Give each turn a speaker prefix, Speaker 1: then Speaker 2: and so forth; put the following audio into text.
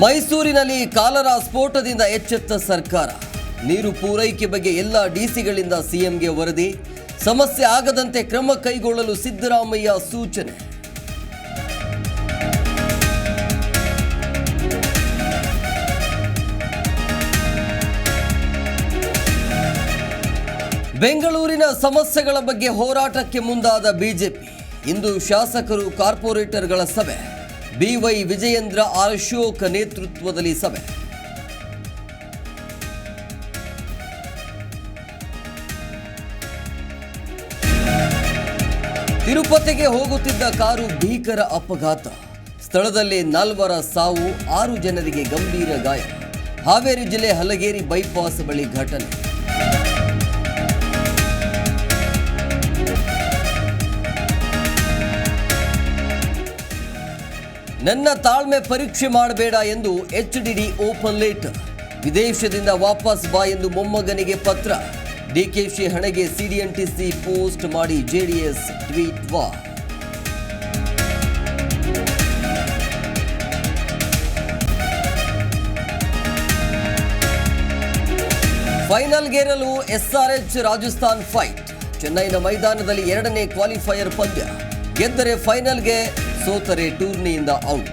Speaker 1: ಮೈಸೂರಿನಲ್ಲಿ ಕಾಲರಾ ಸ್ಫೋಟದಿಂದ ಎಚ್ಚೆತ್ತ ಸರ್ಕಾರ. ನೀರು ಪೂರೈಕೆ ಬಗ್ಗೆ ಎಲ್ಲ ಡಿಸಿಗಳಿಂದ ಸಿಎಂಗೆ ವರದಿ. ಸಮಸ್ಯೆ ಆಗದಂತೆ ಕ್ರಮ ಕೈಗೊಳ್ಳಲು ಸಿದ್ದರಾಮಯ್ಯ ಸೂಚನೆ. ಬೆಂಗಳೂರಿನ ಸಮಸ್ಯೆಗಳ ಬಗ್ಗೆ ಹೋರಾಟಕ್ಕೆ ಮುಂದಾದ ಬಿಜೆಪಿ. ಇಂದು ಶಾಸಕರು ಕಾರ್ಪೊರೇಟರ್ಗಳ ಸಭೆ. ಬಿವೈ ವಿಜಯೇಂದ್ರ ಅಶೋಕ್ ನೇತೃತ್ವದಲ್ಲಿ ಸಭೆ. ತಿರುಪತಿಗೆ ಹೋಗುತ್ತಿದ್ದ ಕಾರು ಭೀಕರ ಅಪಘಾತ. ಸ್ಥಳದಲ್ಲೇ 4 ಸಾವು, 6 ಜನರಿಗೆ ಗಂಭೀರ ಗಾಯ. ಹಾವೇರಿ ಜಿಲ್ಲೆ ಹಲಗೇರಿ ಬೈಪಾಸ್ ಬಳಿ ಘಟನೆ. ನನ್ನ ತಾಳ್ಮೆ ಪರೀಕ್ಷೆ ಮಾಡಬೇಡ ಎಂದು HDD ಓಪನ್ ಲೇಟರ್. ವಿದೇಶದಿಂದ ವಾಪಸ್ ಬಾ ಎಂದು ಮೊಮ್ಮಗನಿಗೆ ಪತ್ರ. ಡಿಕೆಶಿ ಹಣೆಗೆ ಸಿಡಿಎಂಟಿಸಿ ಪೋಸ್ಟ್ ಮಾಡಿ ಜೆಡಿಎಸ್ ಟ್ವೀಟ್ ವಾರ್. ಫೈನಲ್ಗೇರಲು SRH ರಾಜಸ್ಥಾನ್ ಫೈಟ್. ಚೆನ್ನೈನ ಮೈದಾನದಲ್ಲಿ 2ನೇ ಕ್ವಾಲಿಫೈಯರ್ ಪಂದ್ಯ. ಗೆದ್ದರೆ ಫೈನಲ್ಗೆ, ಸೋತರೆ ಟೂರ್ನಿಯಿಂದ ಔಟ್.